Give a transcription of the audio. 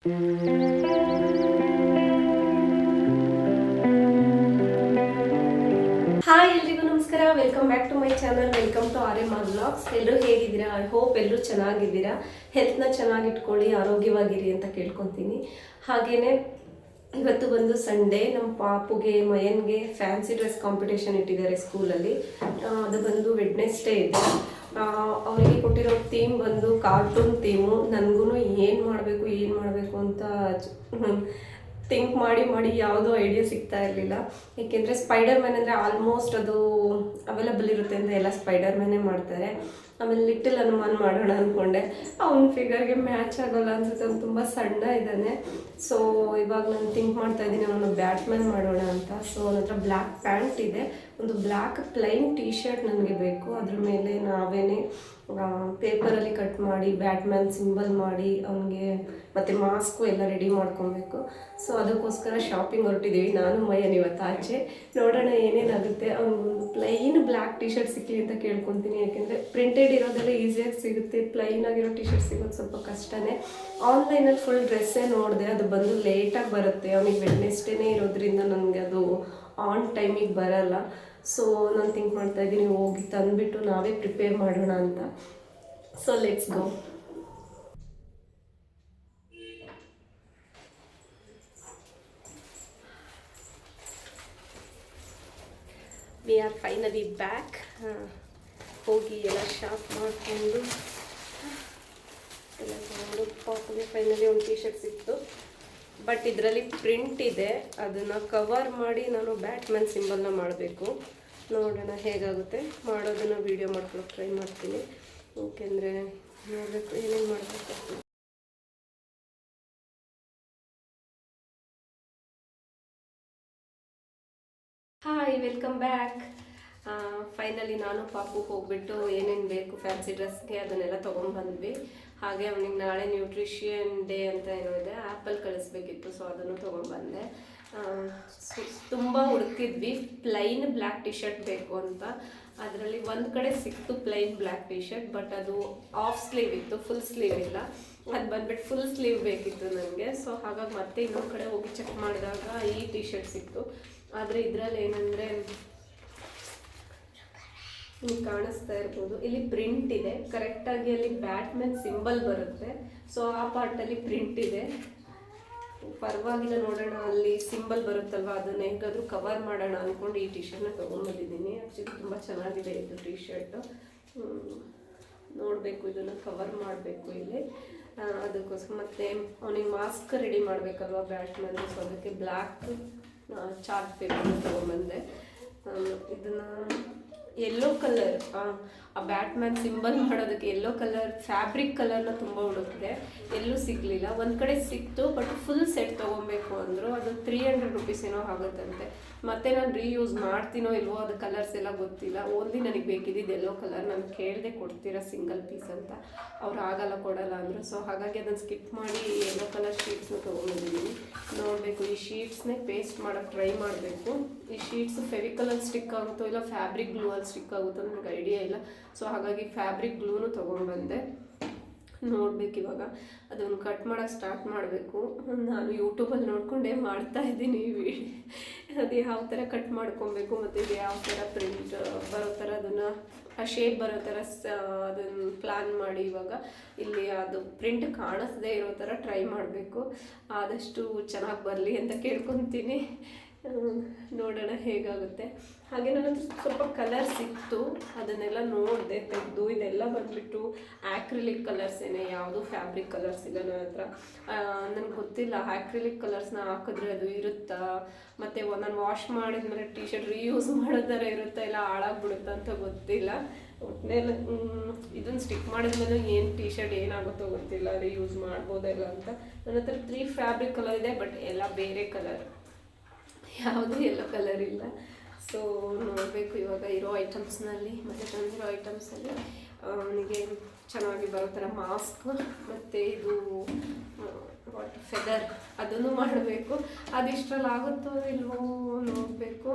Hi ಎಲ್ರಿಗೂ ನಮಸ್ಕಾರ. Welcome back to my channel. Welcome to RMR vlogs. ಎಲ್ಲರೂ ಹೇಗಿದ್ದೀರಾ? ಐ ಹೋಪ್ ಎಲ್ಲರೂ ಚೆನ್ನಾಗಿದ್ದೀರಾ. ಹೆಲ್ತ್ನ ಚೆನ್ನಾಗಿಟ್ಕೊಳ್ಳಿ, ಆರೋಗ್ಯವಾಗಿರಿ ಅಂತ ಕೇಳ್ಕೊತೀನಿ. ಹಾಗೇನೆ ಇವತ್ತು ಬಂದು ಸಂಡೇ. ನಮ್ಮ ಪಾಪುಗೆ ಮಯನ್ಗೆ ಫ್ಯಾನ್ಸಿ ಡ್ರೆಸ್ ಕಾಂಪಿಟೇಷನ್ ಇಟ್ಟಿದ್ದಾರೆ ಸ್ಕೂಲಲ್ಲಿ. ಅದು ಬಂದು ವೆಡ್ನೆಸ್ಡೇ ಇದೆ. ಅವರಿಗೆ ಕೊಟ್ಟಿರೋ ಥೀಮ್ ಬಂದು ಕಾರ್ಟೂನ್ ಥೀಮು. ನನಗೂ ಏನು ಮಾಡಬೇಕು ಅಂತ ಥಿಂಕ್ ಮಾಡಿ ಯಾವುದೋ ಐಡಿಯಾ ಸಿಗ್ತಾ ಇರಲಿಲ್ಲ. ಏಕೆಂದರೆ ಸ್ಪೈಡರ್ ಮ್ಯಾನ್ ಅಂದರೆ ಆಲ್ಮೋಸ್ಟ್ ಅದು ಅವೈಲಬಲ್ ಇರುತ್ತೆ ಅಂತ ಎಲ್ಲ ಸ್ಪೈಡರ್ ಮ್ಯಾನೇ ಮಾಡ್ತಾರೆ. ಆಮೇಲೆ ಲಿಟಲ್ ಹನುಮಾನ್ ಮಾಡೋಣ ಅಂದ್ಕೊಂಡೆ. ಅವ್ನ ಫಿಗರ್ಗೆ ಮ್ಯಾಚ್ ಆಗೋಲ್ಲ ಅನ್ಸುತ್ತೆ, ಅವ್ನು ತುಂಬ ಸಣ್ಣ ಇದ್ದಾನೆ. ಸೊ ಇವಾಗ ನಾನು ಥಿಂಕ್ ಮಾಡ್ತಾ ಇದ್ದೀನಿ ಅವನು ಬ್ಯಾಟ್ಮ್ಯಾನ್ ಮಾಡೋಣ ಅಂತ. ಸೊ ಅವನ ಹತ್ರ ಬ್ಲ್ಯಾಕ್ ಪ್ಯಾಂಟ್ ಇದೆ, ಒಂದು ಬ್ಲ್ಯಾಕ್ ಪ್ಲೈನ್ ಟೀ ಶರ್ಟ್ ನನಗೆ ಬೇಕು. ಅದ್ರ ಮೇಲೆ ನಾವೇನೇ ಪೇಪರಲ್ಲಿ ಕಟ್ ಮಾಡಿ ಬ್ಯಾಟ್ಮ್ಯಾನ್ ಸಿಂಬಲ್ ಮಾಡಿ ಅವನಿಗೆ ಮತ್ತು ಮಾಸ್ಕು ಎಲ್ಲ ರೆಡಿ ಮಾಡ್ಕೊಬೇಕು. ಸೊ ಅದಕ್ಕೋಸ್ಕರ ಶಾಪಿಂಗ್ ಹೊರಟಿದ್ದೀವಿ ನಾನು ಮಯನ್ ಇವತ್ತು ಆಚೆ. ನೋಡೋಣ ಏನೇನಾಗುತ್ತೆ. ಅವ್ನಿಗೊಂದು ಪ್ಲೈನ್ ಬ್ಲ್ಯಾಕ್ ಟಿ ಶರ್ಟ್ ಸಿಕ್ಕಲಿ ಅಂತ ಕೇಳ್ಕೊತೀನಿ. ಯಾಕೆಂದರೆ ಪ್ರಿಂಟೆಡ್ ಇರೋದೆಲ್ಲ ಈಸಿಯಾಗಿ ಸಿಗುತ್ತೆ, ಪ್ಲೈನ್ ಆಗಿರೋ ಟಿ ಶರ್ಟ್ ಸಿಗೋದು ಸ್ವಲ್ಪ ಕಷ್ಟನೇ. ಆನ್ಲೈನಲ್ಲಿ ಫುಲ್ ಡ್ರೆಸ್ಸೇ ನೋಡಿದೆ, ಅದು ಬಂದು ಲೇಟಾಗಿ ಬರುತ್ತೆ. ಅವನಿಗೆ ವೆಡ್ನೆಸ್ಡೇನೇ ಇರೋದ್ರಿಂದ ನನಗೆ ಅದು ಆನ್ ಟೈಮಿಗೆ ಬರಲ್ಲ. ಸೊ ನಾನು ಥಿಂಕ್ ಮಾಡ್ತಾ ಇದ್ದೀನಿ ಹೋಗಿ ತಂದುಬಿಟ್ಟು ನಾವೇ ಪ್ರಿಪೇರ್ ಮಾಡೋಣ ಅಂತ. So let's go. We are finally back. ಹೋಗಿ ಎಲ್ಲ ಶಾಪ್ ಮಾಡಿಕೊಂಡು ಎಲ್ಲ ತಗೊಂಡು ಪಾಪುಗೆ ಫೈನಲಿ ಒಂದು ಟಿ ಶರ್ಟ್ ಸಿಕ್ತು. ಬಟ್ ಇದರಲ್ಲಿ ಪ್ರಿಂಟ್ ಇದೆ, ಅದನ್ನು ಕವರ್ ಮಾಡಿ ನಾನು ಬ್ಯಾಟ್ಮ್ಯಾನ್ ಸಿಂಬಲ್ನ ಮಾಡಬೇಕು. ನೋಡೋಣ ಹೇಗಾಗುತ್ತೆ. ಮಾಡೋದನ್ನು ವೀಡಿಯೋ ಮಾಡ್ಕೊಳ್ಳೋಕೆ ಟ್ರೈ ಮಾಡ್ತೀನಿ. ಏಕೆಂದರೆ ನೋಡಬೇಕು ಏನೇನು ಮಾಡಬೇಕು. Hi, welcome back. ಫೈನಲಿ ನಾನು ಪಾಪು ಹೋಗ್ಬಿಟ್ಟು ಏನೇನು ಬೇಕು ಫ್ಯಾನ್ಸಿ ಡ್ರೆಸ್ಗೆ ಅದನ್ನೆಲ್ಲ ತೊಗೊಂಡ್ಬಂದ್ವಿ. ಹಾಗೆ ಅವನಿಗೆ ನಾಳೆ ನ್ಯೂಟ್ರಿಷಿಯನ್ ಡೇ ಅಂತ ಏನೋ ಇದೆ, ಆ್ಯಪಲ್ ಕಳಿಸ್ಬೇಕಿತ್ತು. ಸೊ ಅದನ್ನು ತೊಗೊಂಡ್ಬಂದೆ. ತುಂಬ ಹುಡುಕಿದ್ವಿ ಪ್ಲೈನ್ ಬ್ಲ್ಯಾಕ್ ಟಿ ಶರ್ಟ್ ಬೇಕು ಅಂತ. ಅದರಲ್ಲಿ ಒಂದು ಕಡೆ ಸಿಕ್ತು plain black T shirt, but ಅದು ಆಫ್ ಸ್ಲೀವ್ ಇತ್ತು, ಫುಲ್ ಸ್ಲೀವ್ ಇಲ್ಲ. ಅದು ಬಂದ್ಬಿಟ್ಟು ಫುಲ್ ಸ್ಲೀವ್ ಬೇಕಿತ್ತು ನನಗೆ. ಸೊ ಹಾಗಾಗಿ ಮತ್ತೆ ಇನ್ನೊಂದು ಕಡೆ ಹೋಗಿ ಚೆಕ್ ಮಾಡಿದಾಗ ಈ ಟಿ ಶರ್ಟ್ ಸಿಕ್ತು. ಆದರೆ ಇದರಲ್ಲಿ ಏನಂದರೆ ನಿಮ್ಗೆ ಕಾಣಿಸ್ತಾ ಇರ್ಬೋದು, ಇಲ್ಲಿ ಪ್ರಿಂಟ್ ಇದೆ ಕರೆಕ್ಟಾಗಿ, ಅಲ್ಲಿ ಬ್ಯಾಟ್ಮ್ಯಾನ್ ಸಿಂಬಲ್ ಬರುತ್ತೆ. ಸೊ ಆ ಪಾರ್ಟಲ್ಲಿ ಪ್ರಿಂಟ್ ಇದೆ, ಪರವಾಗಿಲ್ಲ. ನೋಡೋಣ, ಅಲ್ಲಿ ಸಿಂಬಲ್ ಬರುತ್ತಲ್ವ, ಅದನ್ನ ಹೇಗಾದರೂ ಕವರ್ ಮಾಡೋಣ ಅಂದ್ಕೊಂಡು ಈ ಟಿ ಶರ್ಟ್ನ ತೊಗೊಂಡ್ಬಂದಿದ್ದೀನಿ. ಆ್ಯಕ್ಚುಲಿ ತುಂಬ ಚೆನ್ನಾಗಿದೆ ಇದು ಟಿ ಶರ್ಟು. ನೋಡಬೇಕು, ಇದನ್ನು ಕವರ್ ಮಾಡಬೇಕು ಇಲ್ಲಿ. ಅದಕ್ಕೋಸ್ಕರ ಮತ್ತು ಅವನಿಗೆ ಮಾಸ್ಕ್ ರೆಡಿ ಮಾಡಬೇಕಲ್ವ ಬ್ಯಾಟ್ಮ್ಯಾನ್. ಸೊ ಅದಕ್ಕೆ ಬ್ಲ್ಯಾಕ್ ಚಾರ್ಟ್ ಪೇಪರ್ನ ತೊಗೊಂಬಂದೆ. ಇದನ್ನು ಯೆಲ್ಲೋ ಕಲರ್, ಆ ಬ್ಯಾಟ್ಮ್ಯಾನ್ ಸಿಂಬಲ್ ಮಾಡೋದಕ್ಕೆ ಯೆಲ್ಲೋ ಕಲರ್ ಫ್ಯಾಬ್ರಿಕ್ ಕಲರ್ನ ತುಂಬ ಹುಡುಕಿದೆ, ಎಲ್ಲೂ ಸಿಗಲಿಲ್ಲ. ಒಂದು ಕಡೆ ಸಿಕ್ತು, ಬಟ್ ಫುಲ್ ಸೆಟ್ ತೊಗೊಬೇಕು ಅಂದರು. ಅದು 300 ರುಪೀಸ್ ಏನೋ ಆಗುತ್ತಂತೆ. ಮತ್ತು ನಾನು ರೀಯೂಸ್ ಮಾಡ್ತೀನೋ ಇಲ್ವೋ, ಅದು ಕಲರ್ಸ್ ಎಲ್ಲ ಗೊತ್ತಿಲ್ಲ. ಓನ್ಲಿ ನನಗೆ ಬೇಕಿದ್ದು ಯೆಲ್ಲೋ ಕಲರ್. ನಾನು ಕೇಳದೆ ಕೊಡ್ತೀರಾ ಸಿಂಗಲ್ ಪೀಸ್ ಅಂತ, ಅವ್ರು ಆಗಲ್ಲ ಕೊಡಲ್ಲ ಅಂದರು. ಸೊ ಹಾಗಾಗಿ ಅದನ್ನು ಸ್ಕಿಪ್ ಮಾಡಿ ಯೆಲ್ಲೋ ಕಲರ್ ಶೀಟ್ಸ್ನ ತೊಗೊಂಡಿದ್ದೀನಿ. ನೋಡಬೇಕು, ಈ ಶೀಟ್ಸ್ನೇ ಪೇಸ್ಟ್ ಮಾಡೋಕ್ಕೆ ಟ್ರೈ ಮಾಡಬೇಕು. ಈ ಶೀಟ್ಸ್ ಫೆವಿಕಲಲ್ಲಿ ಸ್ಟಿಕ್ ಆಗುತ್ತೋ ಇಲ್ಲ ಫ್ಯಾಬ್ರಿಕ್ ಗ್ಲೂ ಅಲ್ಲಿ ಸ್ಟಿಕ್ ಆಗುತ್ತೋ ನನಗೆ ಐಡಿಯಾ ಇಲ್ಲ. ಸೊ ಹಾಗಾಗಿ ಫ್ಯಾಬ್ರಿಕ್ ಗ್ಲೂನು ತೊಗೊಂಡ್ಬಂದೆ. ನೋಡ್ಬೇಕು ಇವಾಗ ಅದನ್ನು ಕಟ್ ಮಾಡೋಕ್ಕೆ ಸ್ಟಾರ್ಟ್ ಮಾಡಬೇಕು. ನಾನು ಯೂಟ್ಯೂಬಲ್ಲಿ ನೋಡ್ಕೊಂಡೇ ಮಾಡ್ತಾ ಇದ್ದೀನಿ ಈ ವಿಡಿಯೋ. ಅದು ಯಾವ ಥರ ಕಟ್ ಮಾಡ್ಕೊಬೇಕು ಮತ್ತು ಇದು ಯಾವ ಥರ ಪ್ರಿಂಟ್ ಬರೋ ಥರ ಅದನ್ನು ಆ ಶೇಪ್ ಬರೋ ಥರ ಅದನ್ನು ಪ್ಲ್ಯಾನ್ ಮಾಡಿ ಇವಾಗ ಇಲ್ಲಿ ಅದು ಪ್ರಿಂಟ್ ಕಾಣಿಸದೇ ಇರೋ ಥರ ಟ್ರೈ ಮಾಡಬೇಕು. ಆದಷ್ಟು ಚೆನ್ನಾಗಿ ಬರಲಿ ಅಂತ ಕೇಳ್ಕೊತೀನಿ. ನೋಡೋಣ ಹೇಗಾಗುತ್ತೆ. ಹಾಗೆ ನನ್ನ ಸ್ವಲ್ಪ ಕಲರ್ ಸಿಕ್ತು, ಅದನ್ನೆಲ್ಲ ನೋಡಿದೆ, ತೆಗೆದು. ಇದೆಲ್ಲ ಬಂದುಬಿಟ್ಟು ಆ್ಯಕ್ರಿಲಿಕ್ ಕಲರ್ಸೇನೆ, ಯಾವುದು ಫ್ಯಾಬ್ರಿಕ್ ಕಲರ್ಸ್ ಇಲ್ಲ ನನ್ನ ಹತ್ರ. ನನಗೆ ಗೊತ್ತಿಲ್ಲ ಆ್ಯಕ್ರಿಲಿಕ್ ಕಲರ್ಸ್ನ ಹಾಕಿದ್ರೆ ಅದು ಇರುತ್ತಾ, ಮತ್ತು ನಾನು ವಾಶ್ ಮಾಡಿದ್ಮೇಲೆ ಟಿ ಶರ್ಟ್ ರೀಯೂಸ್ ಮಾಡೋ ಥರ ಇರುತ್ತಾ, ಇಲ್ಲ ಹಾಳಾಗ್ಬಿಡುತ್ತಾ ಅಂತ ಗೊತ್ತಿಲ್ಲ. ಒಟ್ಟಿನಲ್ಲಿ ಇದನ್ನು ಸ್ಟಿಕ್ ಮಾಡಿದ್ಮೇಲೆ ಏನು ಟಿ ಶರ್ಟ್ ಏನಾಗುತ್ತೋ ಗೊತ್ತಿಲ್ಲ, ರೀಯೂಸ್ ಮಾಡ್ಬೋದಲ್ಲ ಅಂತ. ನನ್ನ ಹತ್ರ 3 ಫ್ಯಾಬ್ರಿಕ್ ಕಲರ್ ಇದೆ, ಬಟ್ ಎಲ್ಲ ಬೇರೆ ಕಲರ್, ಯಾವುದೂ ಎಲ್ಲೋ ಕಲರ್ ಇಲ್ಲ. ಸೊ ನೋಡಬೇಕು ಇವಾಗ ಇರೋ ಐಟಮ್ಸ್ನಲ್ಲಿ ಮತ್ತು ತಂದಿರೋ ಐಟಮ್ಸಲ್ಲಿ ಅವನಿಗೆ ಚೆನ್ನಾಗಿ ಬರೋ ಥರ ಮಾಸ್ಕ್ ಮತ್ತು ಇದು ವಾಟ್ ಫೆದರ್ ಅದನ್ನು ಮಾಡಬೇಕು. ಅದು ಇಷ್ಟರಲ್ಲಿ ಆಗುತ್ತೋ ಇಲ್ವೋ ನೋಡಬೇಕು.